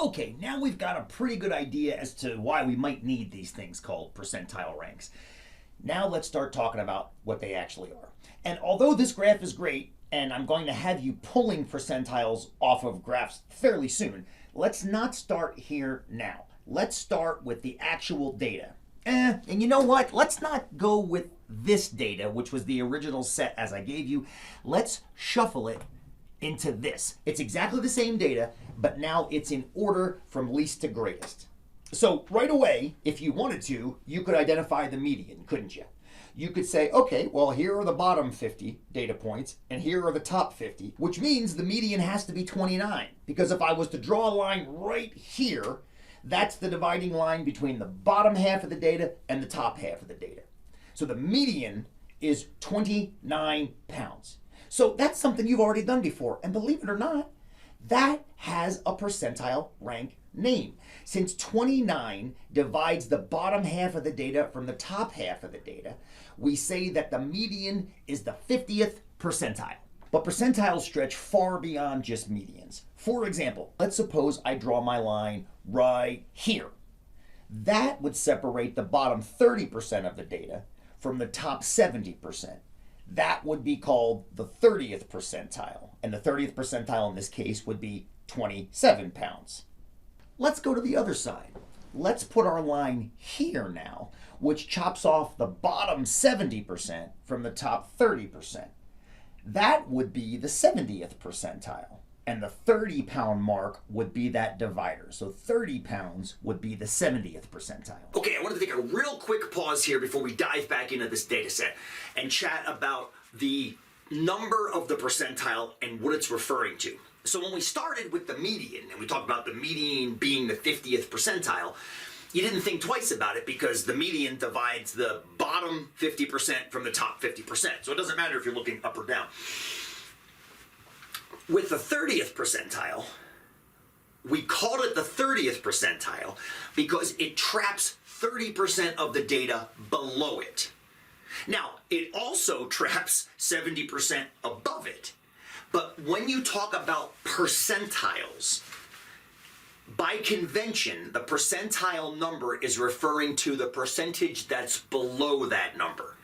Okay, now we've got a pretty good idea as to why we might need these things called percentile ranks. Now let's start talking about what they actually are. And although this graph is great, and I'm going to have you pulling percentiles off of graphs fairly soon, let's not start here now. Let's start with the actual data. And you know what? Let's not go with this data, which was the original set as I gave you. Let's shuffle it into this. It's exactly the same data, but now it's in order from least to greatest. So right away, if you wanted to, you could identify the median, couldn't you? You could say, okay, well, here are the bottom 50 data points, and here are the top 50, which means the median has to be 29. Because if I was to draw a line right here, that's the dividing line between the bottom half of the data and the top half of the data. So the median is 29 pounds. So that's something you've already done before. And believe it or not, that has a percentile rank name. Since 29 divides the bottom half of the data from the top half of the data, we say that the median is the 50th percentile. But percentiles stretch far beyond just medians. For example, let's suppose I draw my line right here. That would separate the bottom 30% of the data from the top 70%. That would be called the 30th percentile. And the 30th percentile in this case would be 27 pounds. Let's go to the other side. Let's put our line here now, which chops off the bottom 70% from the top 30%. That would be the 70th percentile. And the 30-pound mark would be that divider. So 30 pounds would be the 70th percentile. Okay, I want to take a real quick pause here before we dive back into this data set and chat about the number of the percentile and what it's referring to. So when we started with the median, and we talked about the median being the 50th percentile, you didn't think twice about it because the median divides the bottom 50% from the top 50%. So it doesn't matter if you're looking up or down. With the 30th percentile, we called it the 30th percentile because it traps 30% of the data below it. Now, it also traps 70% above it. But when you talk about percentiles, by convention, the percentile number is referring to the percentage that's below that number.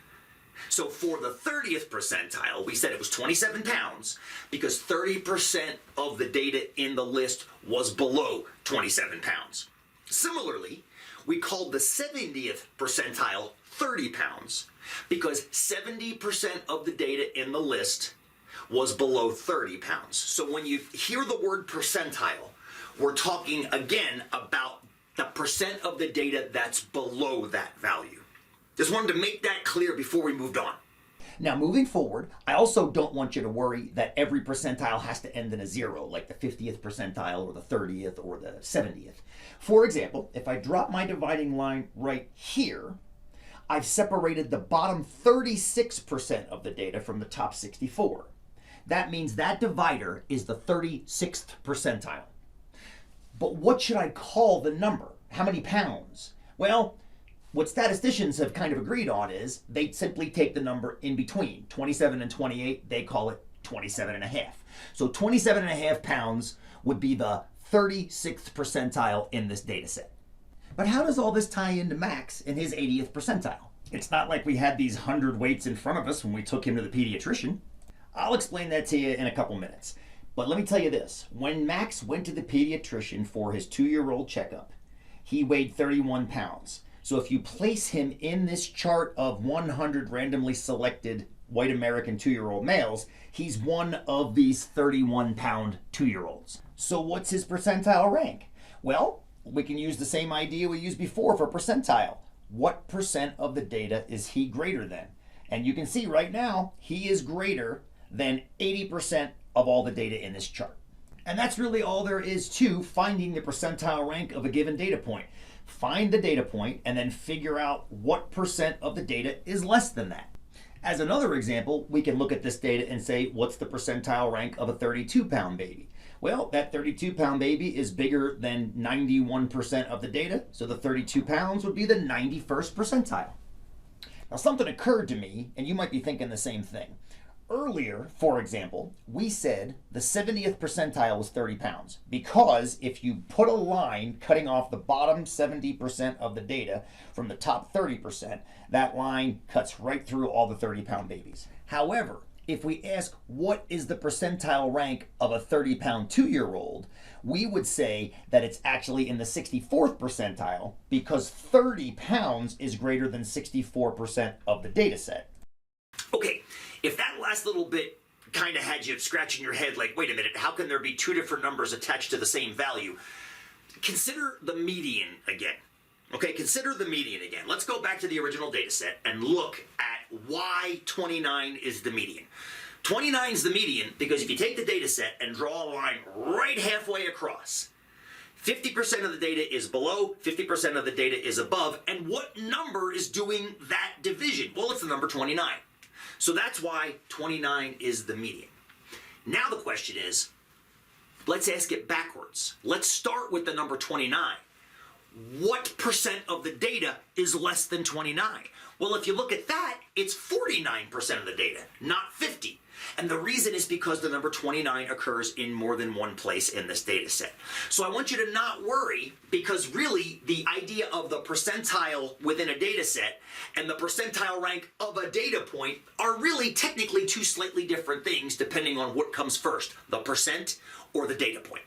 So for the 30th percentile, we said it was 27 pounds because 30% of the data in the list was below 27 pounds. Similarly, we called the 70th percentile 30 pounds because 70% of the data in the list was below 30 pounds. So when you hear the word percentile, we're talking again about the percent of the data that's below that value. Just wanted to make that clear before we moved on. Now, moving forward, I also don't want you to worry that every percentile has to end in a 0, like the 50th percentile or the 30th or the 70th. For example, if I drop my dividing line right here, I've separated the bottom 36% of the data from the top 64. That means that divider is the 36th percentile. But what should I call the number? How many pounds? Well, what statisticians have kind of agreed on is they simply take the number in between. 27 and 28, they call it 27 and a half. So 27 and a half pounds would be the 36th percentile in this data set. But how does all this tie into Max in his 80th percentile? It's not like we had these 100 weights in front of us when we took him to the pediatrician. I'll explain that to you in a couple minutes. But let me tell you this. When Max went to the pediatrician for his 2-year-old checkup, he weighed 31 pounds. So if you place him in this chart of 100 randomly selected white American 2-year-old males, he's one of these 31-pound 2-year-olds. So what's his percentile rank? Well, we can use the same idea we used before for percentile. What percent of the data is he greater than? And you can see right now, he is greater than 80% of all the data in this chart. And that's really all there is to finding the percentile rank of a given data point. Find the data point and then figure out what percent of the data is less than that. As another example, we can look at this data and say, what's the percentile rank of a 32-pound baby? Well, that 32-pound baby is bigger than 91% of the data, so the 32 pounds would be the 91st percentile. Now, something occurred to me, and you might be thinking the same thing. earlier, for example, we said the 70th percentile was 30 pounds because if you put a line cutting off the bottom 70% of the data from the top 30%, that line cuts right through all the 30-pound babies. However, if we ask what is the percentile rank of a 30-pound 2-year-old, we would say that it's actually in the 64th percentile because 30 pounds is greater than 64% of the data set. Okay, if that last little bit kind of had you scratching your head like, wait a minute, how can there be two different numbers attached to the same value? Consider the median again. Okay, consider the median again. Let's go back to the original data set and look at why 29 is the median. 29 is the median because if you take the data set and draw a line right halfway across, 50% of the data is below, 50% of the data is above, and what number is doing that division? Well, it's the number 29. So that's why 29 is the median. Now the question is, let's ask it backwards. Let's start with the number 29. What percent of the data is less than 29? Well, if you look at that, it's 49% of the data, not 50. And the reason is because the number 29 occurs in more than one place in this data set. So I want you to not worry because really the idea of the percentile within a data set and the percentile rank of a data point are really technically two slightly different things depending on what comes first, the percent or the data point.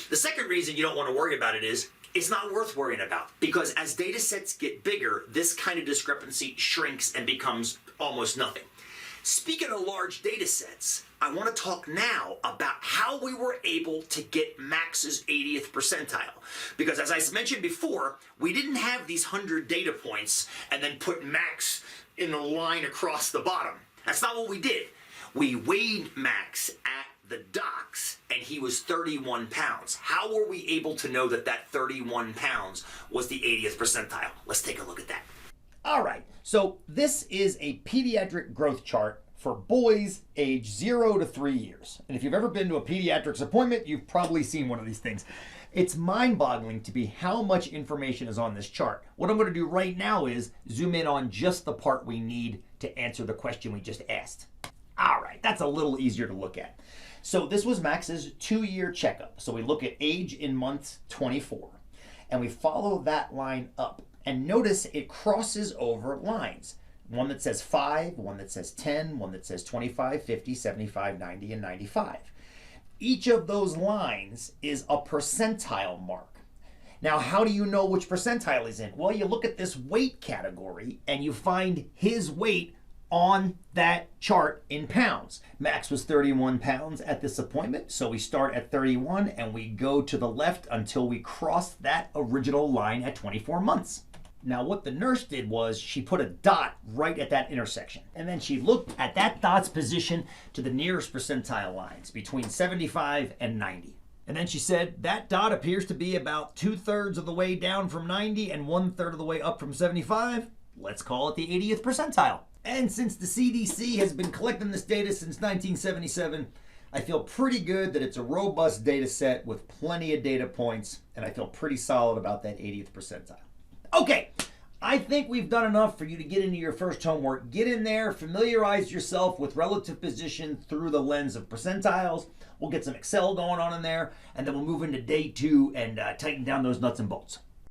The second reason you don't want to worry about it is it's not worth worrying about because as data sets get bigger, this kind of discrepancy shrinks and becomes almost nothing. Speaking of large data sets, I want to talk now about how we were able to get Max's 80th percentile. Because as I mentioned before, we didn't have these 100 data points and then put Max in a line across the bottom. That's not what we did. We weighed Max at the docks and he was 31 pounds. How were we able to know that that 31 pounds was the 80th percentile? Let's take a look at that. All right, so this is a pediatric growth chart for boys age 0 to 3 years. And if you've ever been to a pediatrics appointment, you've probably seen one of these things. It's mind-boggling to be how much information is on this chart. What I'm going to do right now is zoom in on just the part we need to answer the question we just asked. All right, that's a little easier to look at. So this was Max's 2-year checkup. So we look at age in months 24, and we follow that line up. And notice it crosses over lines. One that says 5, one that says 10, one that says 25, 50, 75, 90, and 95. Each of those lines is a percentile mark. Now, how do you know which percentile is in? Well, you look at this weight category and you find his weight on that chart in pounds. Max was 31 pounds at this appointment, so we start at 31 and we go to the left until we cross that original line at 24 months. Now what the nurse did was she put a dot right at that intersection, and then she looked at that dot's position to the nearest percentile lines between 75 and 90. And then she said that dot appears to be about 2/3 of the way down from 90 and 1/3 of the way up from 75. Let's call it the 80th percentile. And since the CDC has been collecting this data since 1977, I feel pretty good that it's a robust data set with plenty of data points, and I feel pretty solid about that 80th percentile. Okay, I think we've done enough for you to get into your first homework. Get in there, familiarize yourself with relative position through the lens of percentiles. We'll get some Excel going on in there, and then we'll move into day 2 and tighten down those nuts and bolts.